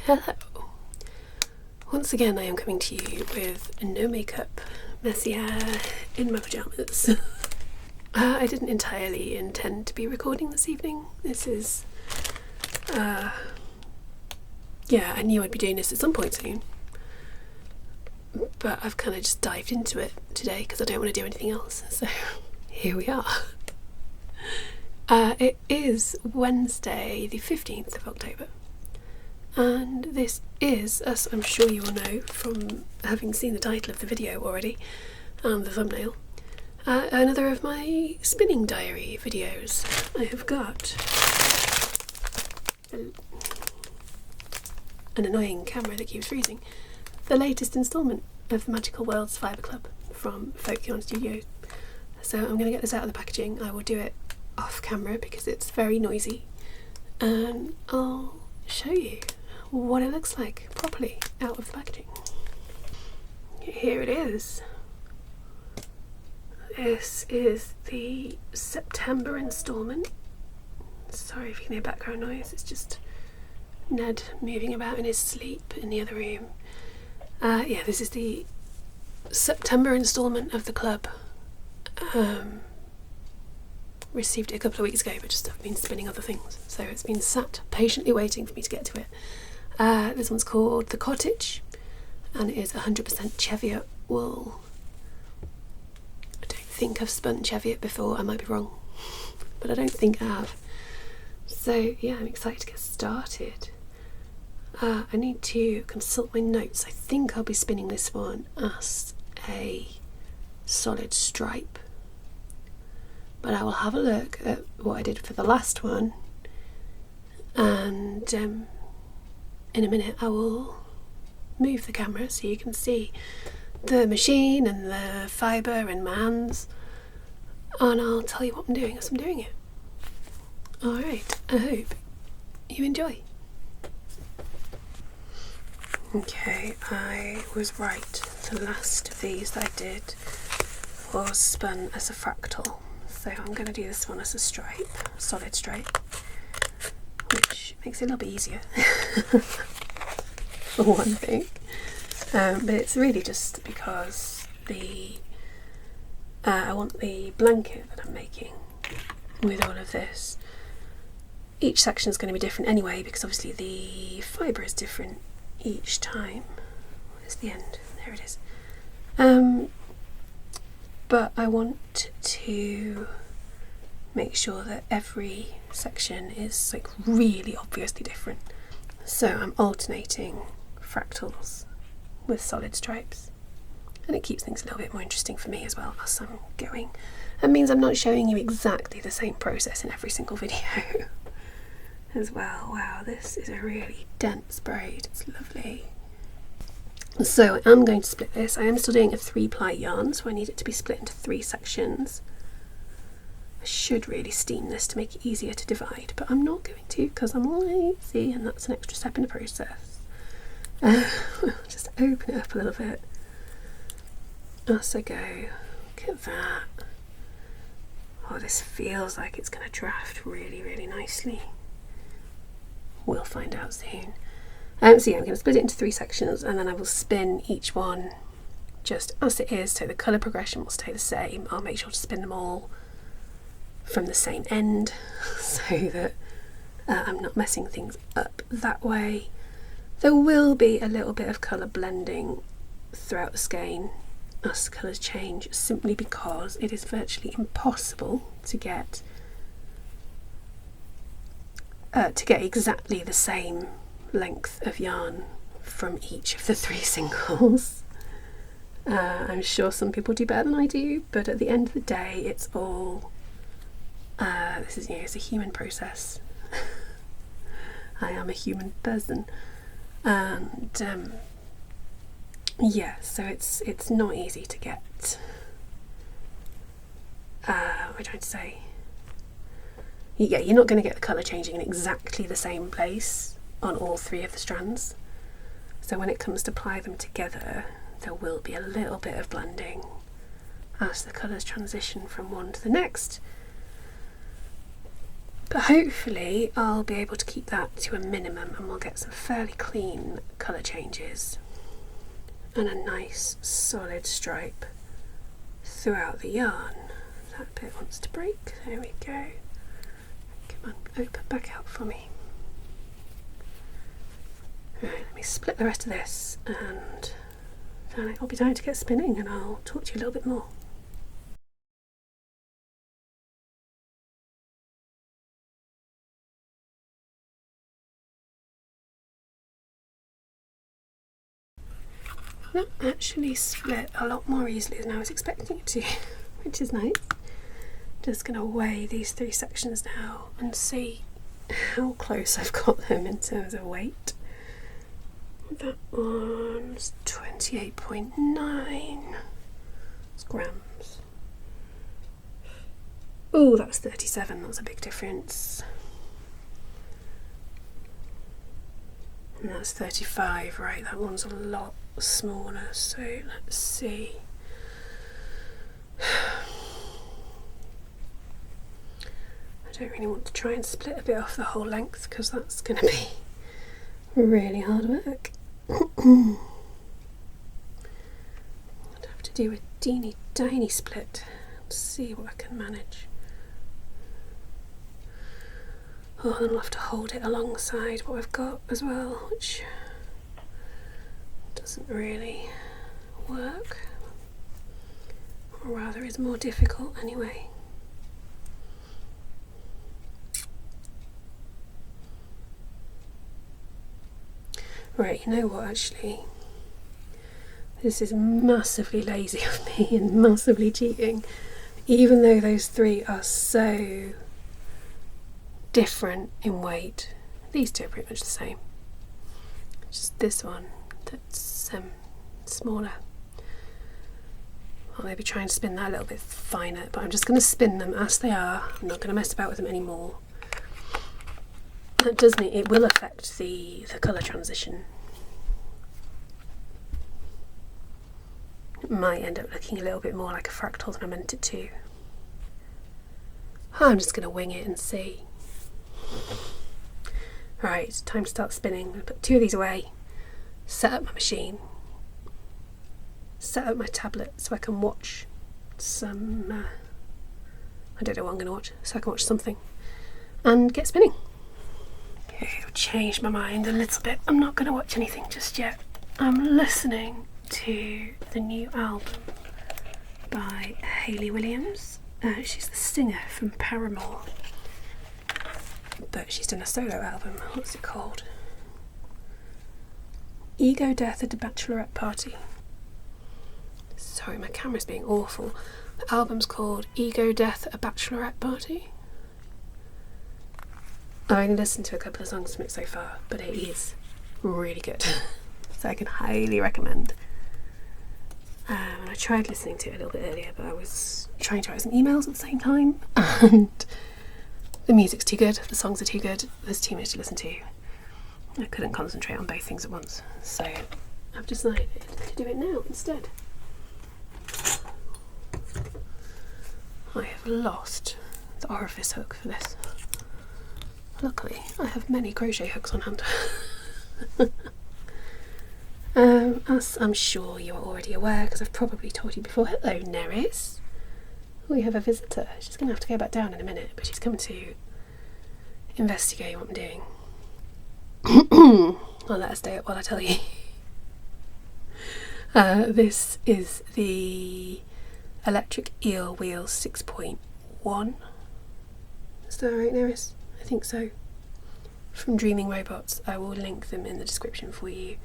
Hello. Once again I am coming to you with no makeup, messy hair, in my pyjamas. I didn't entirely intend to be recording this evening. This is, yeah, I knew I'd be doing this at some point soon. But I've kind of just dived into it today because I don't want to do anything else. So here we are. It is Wednesday the 15th of October. And this is, as I'm sure you will know from having seen the title of the video already and the thumbnail, another of my spinning diary videos. I have got an annoying camera that keeps freezing. The latest instalment of the Magical Worlds Fibre Club from Folkion Studios. So I'm going to get this out of the packaging. I will do it off camera because it's very noisy, and I'll show you what it looks like properly out of the packaging. Here it is. This is the September instalment. Sorry if you can hear background noise, it's just Ned moving about in his sleep in the other room. Yeah, this is the September instalment of the club. Received it a couple of weeks ago, but just I've been spinning other things, so it's been sat patiently waiting for me to get to it. This one's called the Cottage, and it is 100% Cheviot wool. I don't think I've spun Cheviot before, I might be wrong, but I don't think I have. So yeah, I'm excited to get started. I need to consult my notes. I think I'll be spinning this one as a solid stripe, but I will have a look at what I did for the last one, and in a minute I will move the camera so you can see the machine and the fibre and my hands, and I'll tell you what I'm doing as I'm doing it. Alright, I hope you enjoy. Okay, I was right. The last of these that I did was spun as a fractal, so I'm going to do this one as a stripe, solid stripe, which makes it a little bit easier for one thing, but it's really just because I want the blanket that I'm making with all of this. Each section is going to be different anyway, because obviously the fibre is different each time. Where's the end? There it is. But I want to make sure that every section is like really obviously different. So I'm alternating fractals with solid stripes, and it keeps things a little bit more interesting for me as well as I'm going. It means I'm not showing you exactly the same process in every single video as well. Wow, this is a really dense braid, it's lovely. So I am going to split this. I am still doing a 3-ply yarn, so I need it to be split into 3 sections. I should really steam this to make it easier to divide, but I'm not going to because I'm lazy, and that's an extra step in the process. Just open it up a little bit as I go. Look at that. Oh, this feels like it's going to draft really, really nicely. We'll find out soon. So yeah, I'm going to split it into 3 sections, and then I will spin each one just as it is, so the colour progression will stay the same. I'll make sure to spin them all from the same end so that I'm not messing things up that way. There will be a little bit of colour blending throughout the skein as the colours change, simply because it is virtually impossible to get exactly the same length of yarn from each of the 3 singles. I'm sure some people do better than I do, but at the end of the day it's all this is, it's a human process. I am a human person, and yeah, so it's not easy to get what am I trying to say? Yeah, you're not going to get the colour changing in exactly the same place on all 3 of the strands. So when it comes to apply them together, there will be a little bit of blending as the colours transition from one to the next. But hopefully I'll be able to keep that to a minimum and we'll get some fairly clean colour changes and a nice solid stripe throughout the yarn. That bit wants to break. There we go. Come on, open back out for me. Right, let me split the rest of this and then it'll be time to get spinning and I'll talk to you a little bit more. That actually split a lot more easily than I was expecting it to, which is nice. Just going to weigh these 3 sections now and see how close I've got them in terms of weight. That one's 28.9 grams. Oh, that's 37, that's a big difference. And that's 35, right, that one's a lot smaller, so let's see. I don't really want to try and split a bit off the whole length because that's going to be really hard work. I'd have to do a teeny tiny split and see what I can manage. Oh, then I'll have to hold it alongside what I've got as well, which doesn't really work, or rather is more difficult anyway. Right, you know what, actually, this is massively lazy of me and massively cheating, even though those 3 are so different in weight. These 2 are pretty much the same, just this one that's smaller. I'll maybe try and spin that a little bit finer, but I'm just going to spin them as they are. I'm not going to mess about with them anymore. That does mean it will affect the colour transition. It might end up looking a little bit more like a fractal than I meant it to. I'm just going to wing it and see. Right, time to start spinning. I'm going to put 2 of these away, set up my machine, set up my tablet so I can watch some, I don't know what I'm going to watch, so I can watch something and get spinning. I've changed my mind a little bit. I'm not going to watch anything just yet. I'm listening to the new album by Hayley Williams. She's the singer from Paramore, but she's done a solo album. What's it called? Ego Death at a Bachelorette Party. Sorry, my camera's being awful. The album's called Ego Death at a Bachelorette Party. I've only listened to a couple of songs from it so far, but it is really good. So I can highly recommend. And I tried listening to it a little bit earlier, but I was trying to write some emails at the same time, and the music's too good, the songs are too good, there's too much to listen to. I couldn't concentrate on both things at once, so I've decided to do it now instead. I have lost the orifice hook for this. Luckily, I have many crochet hooks on hand. As I'm sure you are already aware, because I've probably told you before. Hello, Neris. We have a visitor. She's going to have to go back down in a minute, but she's come to investigate what I'm doing. I'll let her stay up while I tell you. This is the Electric Eel Wheel 6.1. Is that right, Neris? I think so. From Dreaming Robots. I will link them in the description for you.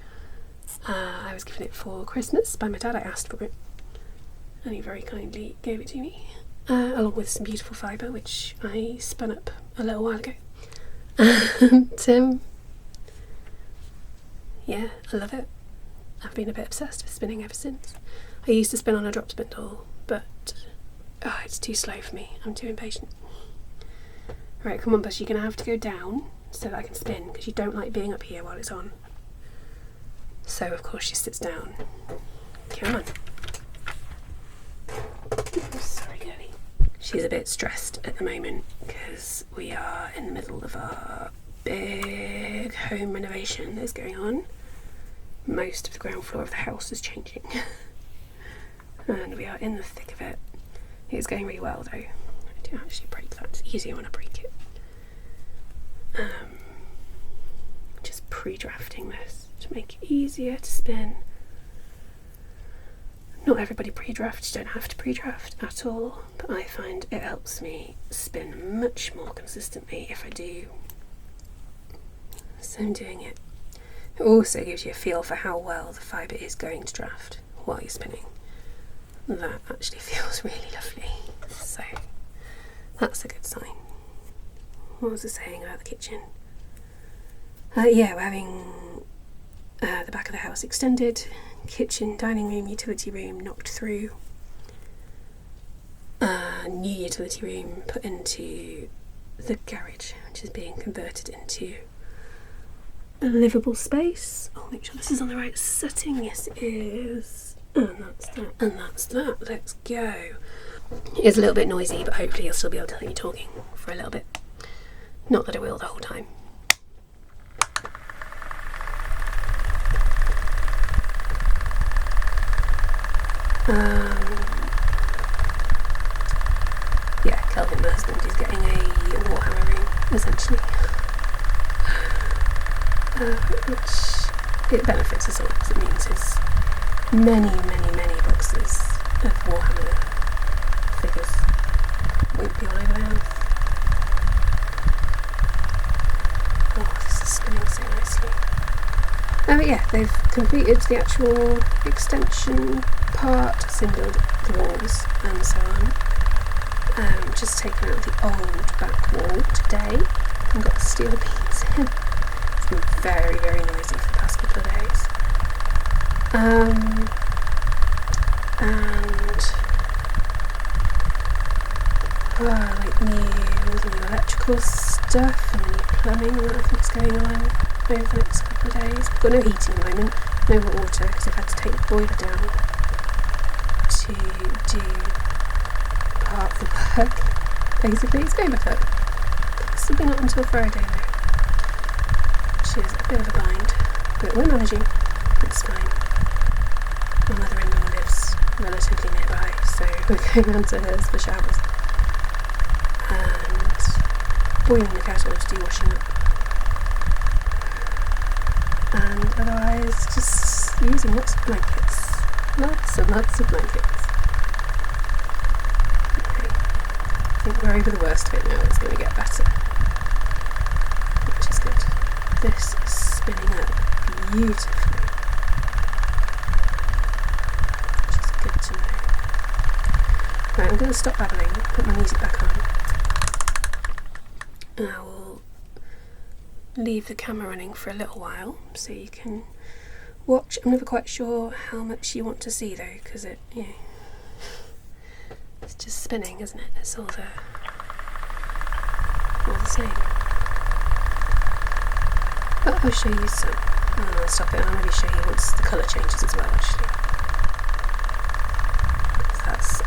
I was given it for Christmas by my dad. I asked for it and he very kindly gave it to me, along with some beautiful fibre which I spun up a little while ago. And yeah, I love it. I've been a bit obsessed with spinning ever since. I used to spin on a drop spindle, but it's too slow for me. I'm too impatient. Right, come on, Buzz, you're going to have to go down so that I can spin, because you don't like being up here while it's on. So, of course, she sits down. Come on. Sorry, girlie. She's a bit stressed at the moment because we are in the middle of our big home renovation that's going on. Most of the ground floor of the house is changing and we are in the thick of it. It's going really well though. I do actually break that. It's easier when I break it. Just pre-drafting this to make it easier to spin. Not everybody pre-drafts, you don't have to pre-draft at all, but I find it helps me spin much more consistently if I do. So I'm doing it. It also gives you a feel for how well the fibre is going to draft while you're spinning. That actually feels really lovely, so that's a good sign. What was I saying about the kitchen? Yeah, we're having the back of the house extended, kitchen, dining room, utility room knocked through, new utility room put into the garage, which is being converted into a livable space. I'll make sure this is on the right setting. Yes, it is. And that's that. And that's that. Let's go. It's a little bit noisy, but hopefully I'll still be able to hear me talking for a little bit. Not that I will the whole time. Yeah, Kelvin, my husband, is getting a Warhammer room, essentially. Which it benefits us all because it means there's many boxes of Warhammer figures won't be all over the house. Oh, this is spinning so nicely. But yeah, they've completed the actual extension part, assembled the walls and so on. Just taken out the old back wall today and got the steel beams in. It's been very noisy for the past couple of days. And like all the new electrical stuff and new plumbing and that I think's going on over the next couple of days. We've got no heating at the moment, no hot water because they've had to take the boiler down to do part of the work. Basically, it's going back up. Possibly not until Friday though, which is a bit of a bind, but we're managing. It's fine. My mother-in-law lives relatively nearby, so we're going round to hers for showers and boiling the kettle to do washing up, and otherwise just using lots of blankets, lots and lots of blankets. Okay, I think we're over the worst of it now. It's going to get better, which is good. This is spinning up beautifully, which is good to know. Right, I'm going to stop babbling, put my music back on, and I will leave the camera running for a little while so you can watch. I'm never quite sure how much you want to see though, because it's just spinning, isn't it? It's all the same. But I'll show you some. I'll stop it and I'll maybe show you once the colour changes as well, actually.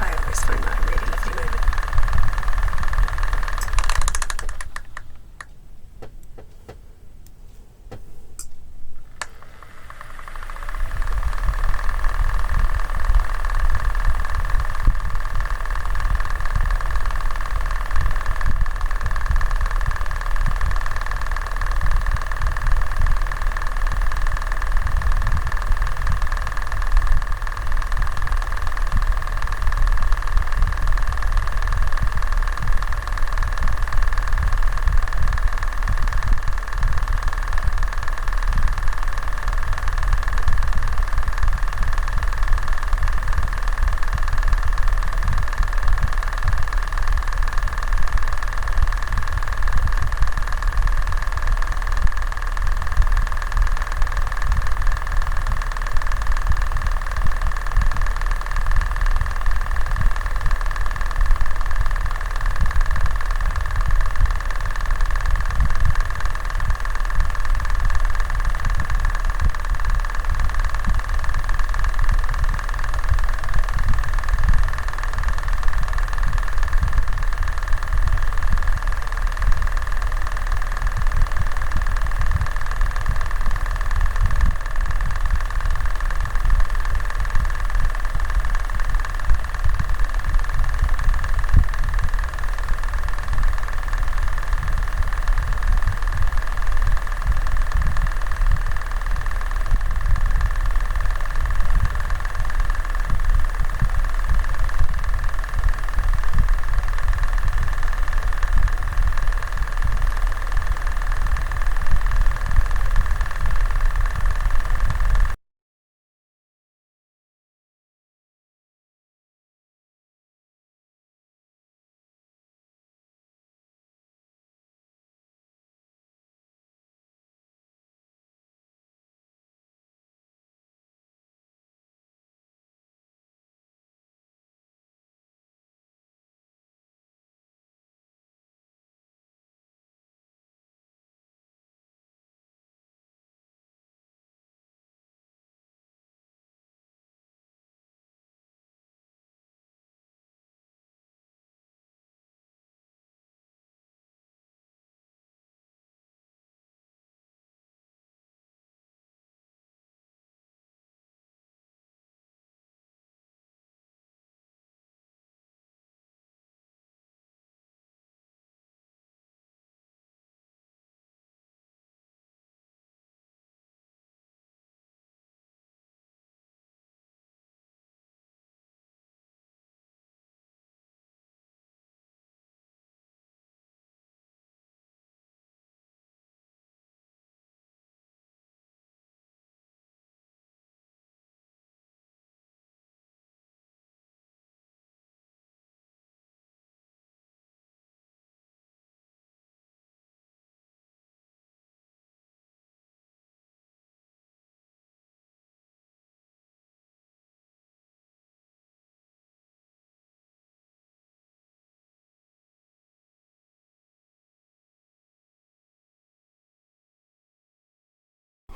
I always find that a really lovely moment.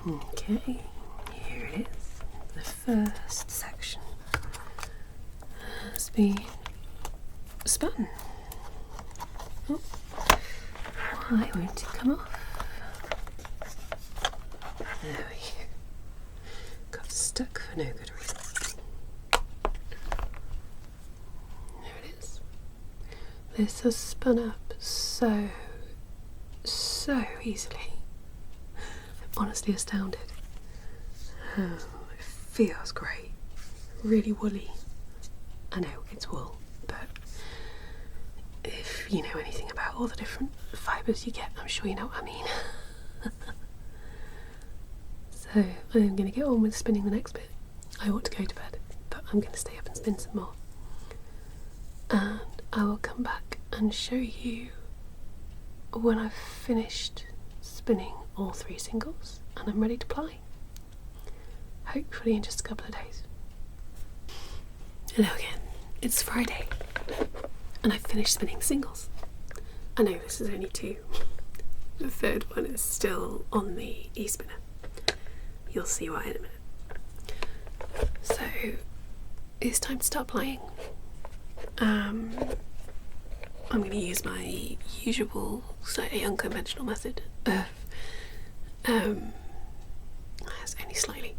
Okay, here it is. The first section has been spun. Oh, why won't it come off? There we go. Got stuck for no good reason. There it is. This has spun up so easily. I'm honestly astounded. It feels great. Really woolly. I know it's wool, but if you know anything about all the different fibres you get, I'm sure you know what I mean. So I'm going to get on with spinning the next bit. I ought to go to bed, but I'm going to stay up and spin some more. And I will come back and show you when I've finished spinning all 3 singles and I'm ready to ply. Hopefully in just a couple of days. Hello again, it's Friday and I've finished spinning singles. I know this is only 2. The third one is still on the e-spinner. You'll see why in a minute. So it's time to start playing. I'm going to use my usual slightly unconventional method of it's only slightly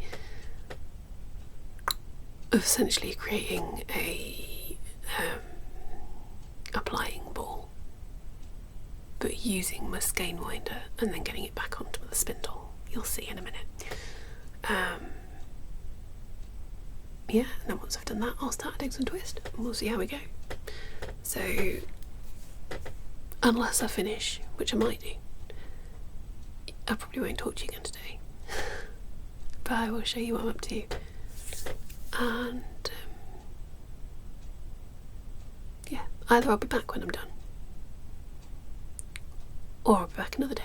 of essentially creating a applying ball, but using my skein winder and then getting it back onto the spindle. You'll see in a minute. Yeah, and then once I've done that, I'll start adding some twist and we'll see how we go. So, unless I finish, which I might do, I probably won't talk to you again today. But I will show you what I'm up to. And, yeah, either I'll be back when I'm done, or I'll be back another day.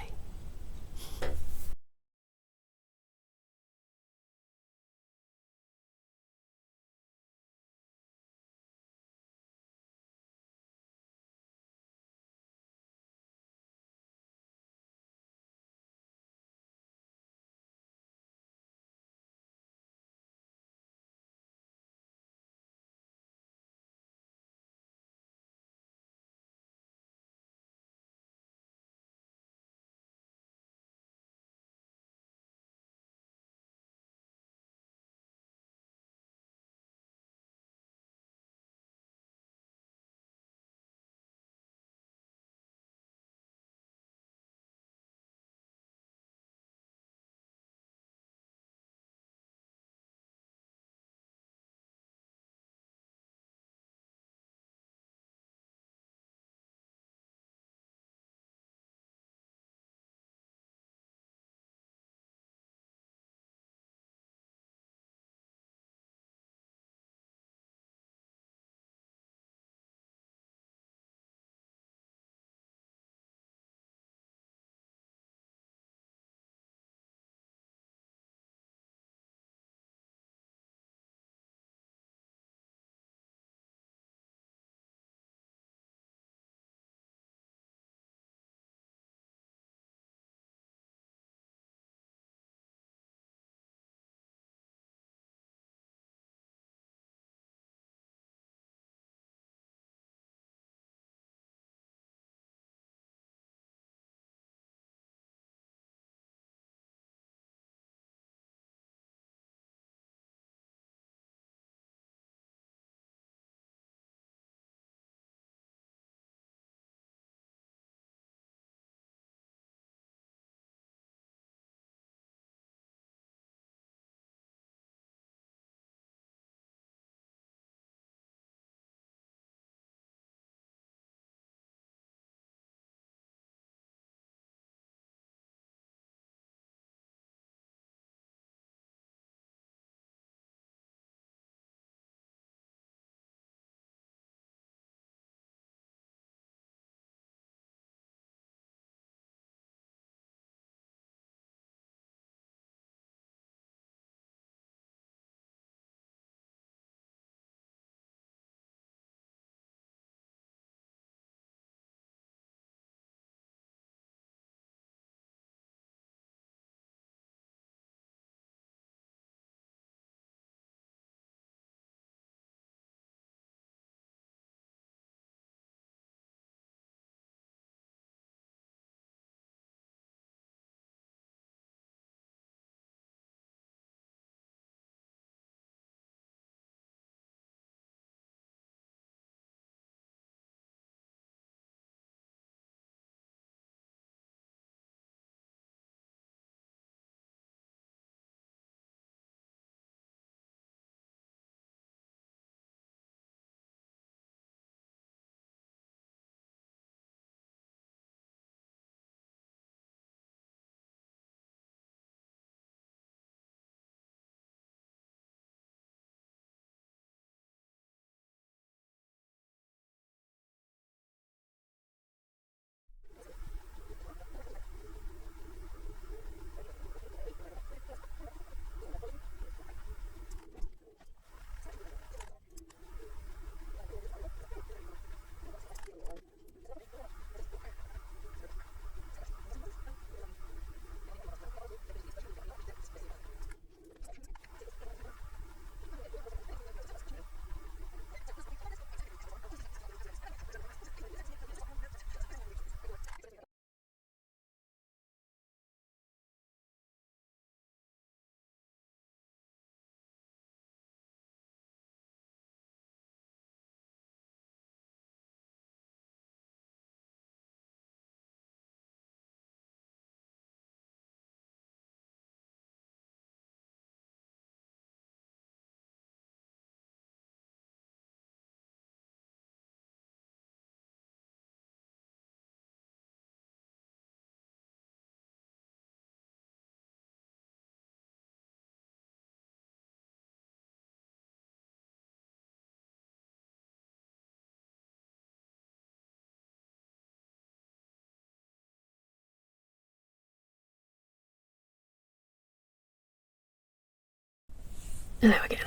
Hello again.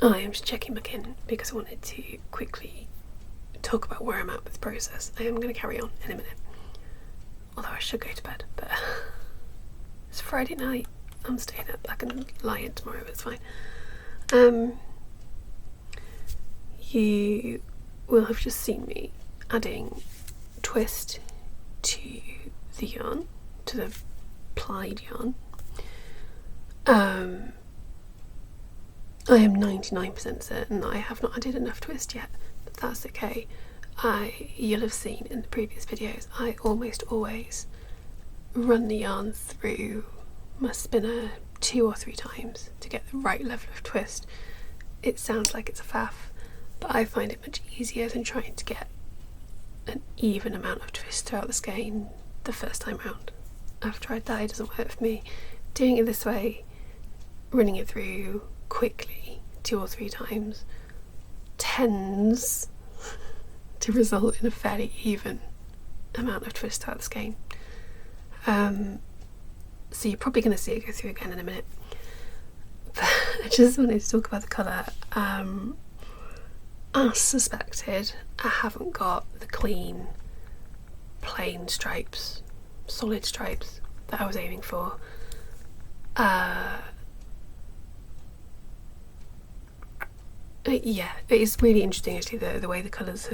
I am just checking back in because I wanted to quickly talk about where I'm at with the process. I am going to carry on in a minute, although I should go to bed, but it's Friday night. I'm staying up. I can lie in tomorrow, but it's fine. You will have just seen me adding twist to the yarn, to the plied yarn. I am 99% certain I have not added enough twist yet, but that's okay. You'll have seen in the previous videos, I almost always run the yarn through my spinner 2 or 3 times to get the right level of twist. It sounds like it's a faff, but I find it much easier than trying to get an even amount of twist throughout the skein the first time round. I've tried that, it doesn't work for me. Doing it this way, running it through quickly 2 or 3 times, tends to result in a fairly even amount of twist throughout the skein. So you're probably going to see it go through again in a minute. But I just wanted to talk about the colour. As suspected, I haven't got the clean, plain stripes, solid stripes that I was aiming for. Yeah, it is really interesting actually the way the colours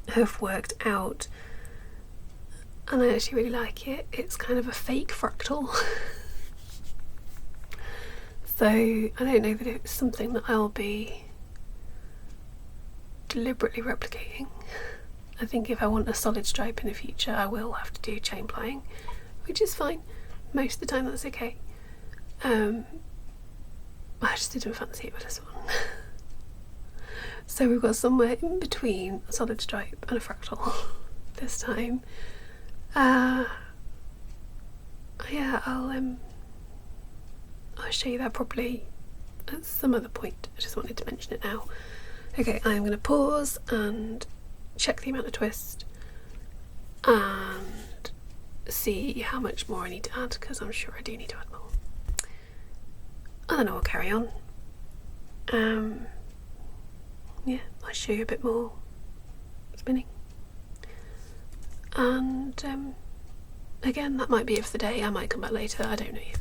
have worked out, and I actually really like it. It's kind of a fake fractal. So I don't know that it's something that I'll be deliberately replicating. I think if I want a solid stripe in the future, I will have to do chain plying, which is fine. Most of the time that's okay. I just didn't fancy it with this one. So we've got somewhere in between a solid stripe and a fractal this time. Yeah, I'll show you that properly at some other point. I just wanted to mention it now. Okay, I'm going to pause and check the amount of twist and see how much more I need to add, because I'm sure I do need to add more. And then I'll carry on. Yeah, I'll show you a bit more spinning. And again, that might be it for the day. I might come back later, I don't know yet.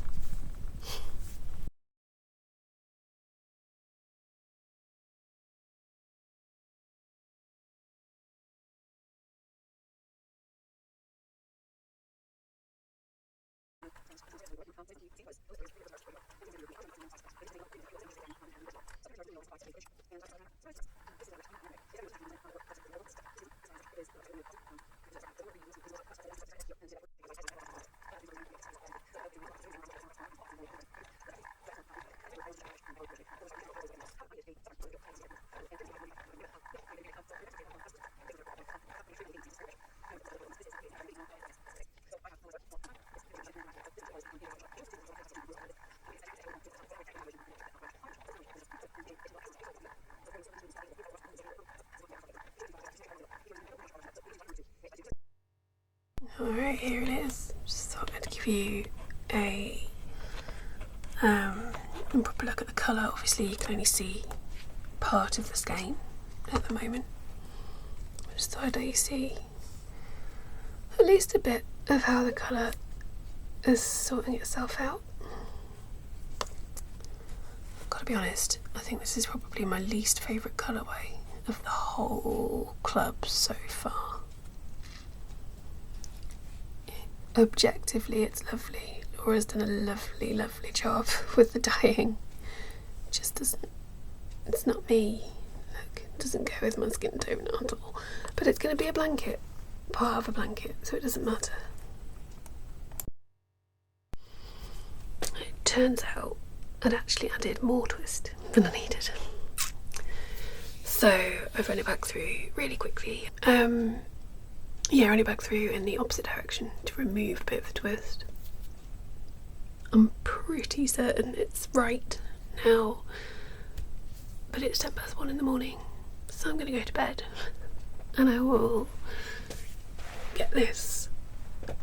Alright, here it is. Just thought I'd give you a proper look at the colour. Obviously you can only see part of the skein at the moment. I just thought I'd let you see at least a bit of how the colour is sorting itself out. I've got to be honest, I think this is probably my least favourite colourway of the whole club so far. Objectively it's lovely. Laura's done a lovely, lovely job with the dyeing. It just doesn't, it's not me. Look, it doesn't go with my skin tone at all. But it's going to be a blanket, part of a blanket, so it doesn't matter. It turns out I'd actually added more twist than I needed. So I've run it back through really quickly. Yeah, run it back through in the opposite direction to remove a bit of the twist. I'm pretty certain it's right now, but it's 1:10 in the morning, so I'm going to go to bed and I will get this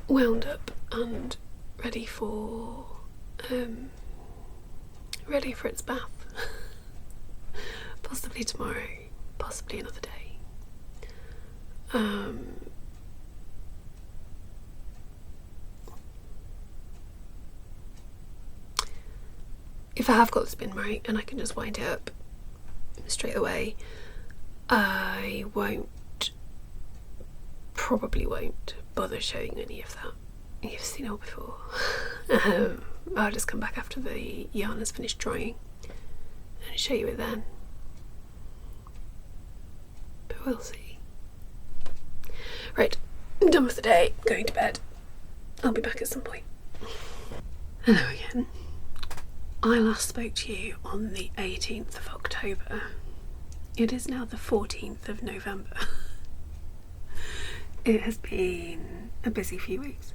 wound up and ready for ready for its bath. Possibly tomorrow, possibly another day. If I have got the spin right and I can just wind it up straight away, I probably won't bother showing any of that. You've seen it all before. I'll just come back after the yarn has finished drying and show you it then. But we'll see. Right, I'm done with the day, going to bed. I'll be back at some point. Hello again. I last spoke to you on the 18th of October. It is now the 14th of November. It has been a busy few weeks.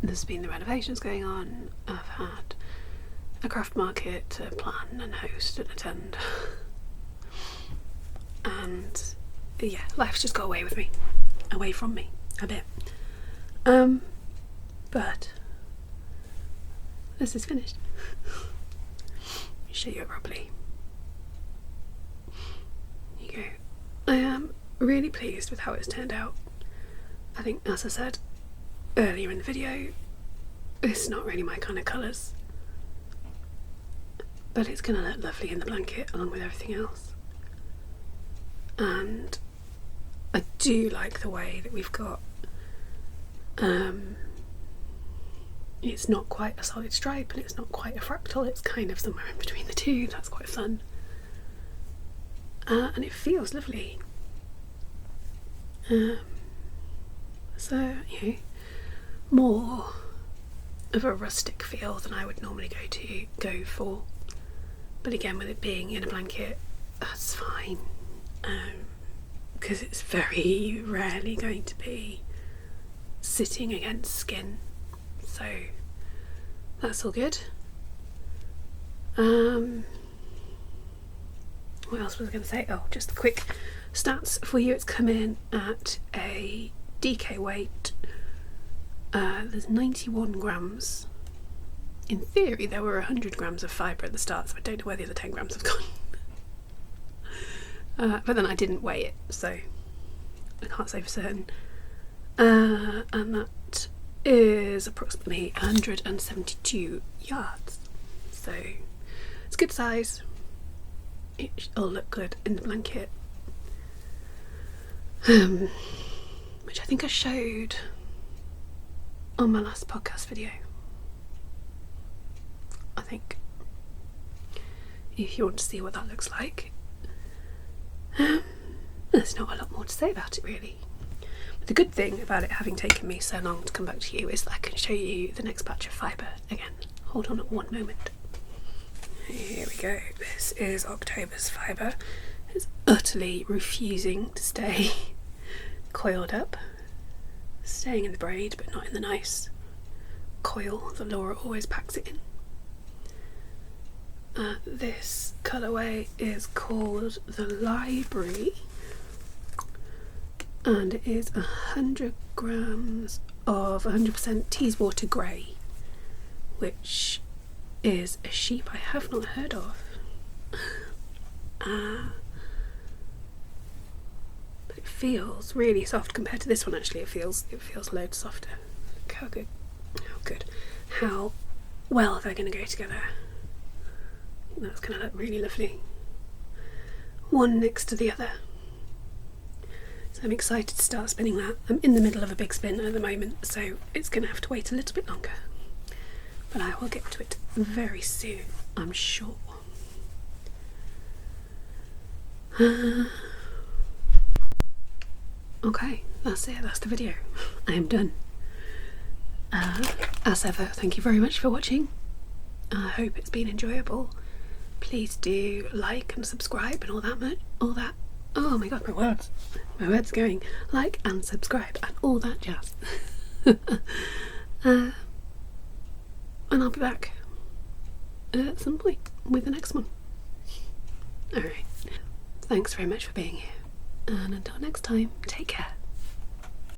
There's been the renovations going on. I've had a craft market to plan and host and attend. And yeah, life's just got away from me a bit. But this is finished. Show you it properly. Here you go. I am really pleased with how it's turned out. I think, as I said earlier in the video, it's not really my kind of colours, but it's going to look lovely in the blanket along with everything else. And I do like the way that we've got it's not quite a solid stripe and it's not quite a fractal, it's kind of somewhere in between the two. That's quite fun. And it feels lovely. So, you know, more of a rustic feel than I would normally go for. But again, with it being in a blanket, that's fine. Because it's very rarely going to be sitting against skin. So that's all good. What else was I going to say? Oh, just the quick stats for you. It's come in at a DK weight. There's 91 grams. In theory, there were 100 grams of fibre at the start, so I don't know where the other 10 grams have gone. But then I didn't weigh it, so I can't say for certain. And that is approximately 172 yards. So it's good size. It'll look good in the blanket. Which I think I showed on my last podcast video. I think. If you want to see what that looks like. There's not a lot more to say about it really. But the good thing about it having taken me so long to come back to you is that I can show you the next batch of fibre again. Hold on one moment. Here we go. This is October's fibre. It's utterly refusing to stay coiled up. Staying in the braid but not in the nice coil that Laura always packs it in. This colourway is called the Library and it is 100 grams of 100% Teeswater Grey, which is a sheep I have not heard of. But it feels really soft compared to this one. Actually, it feels loads softer. Look how good, how well they're going to go together. That's going to look really lovely, one next to the other. So I'm excited to start spinning that. I'm in the middle of a big spin at the moment, so it's going to have to wait a little bit longer, but I will get to it very soon, I'm sure. Okay, that's it, that's the video. I am done. As ever, thank you very much for watching. I hope it's been enjoyable. Please do like and subscribe and all that. Oh my god, my words going. Like and subscribe and all that jazz. And I'll be back at some point with the next one. Alright, thanks very much for being here, and until next time, take care.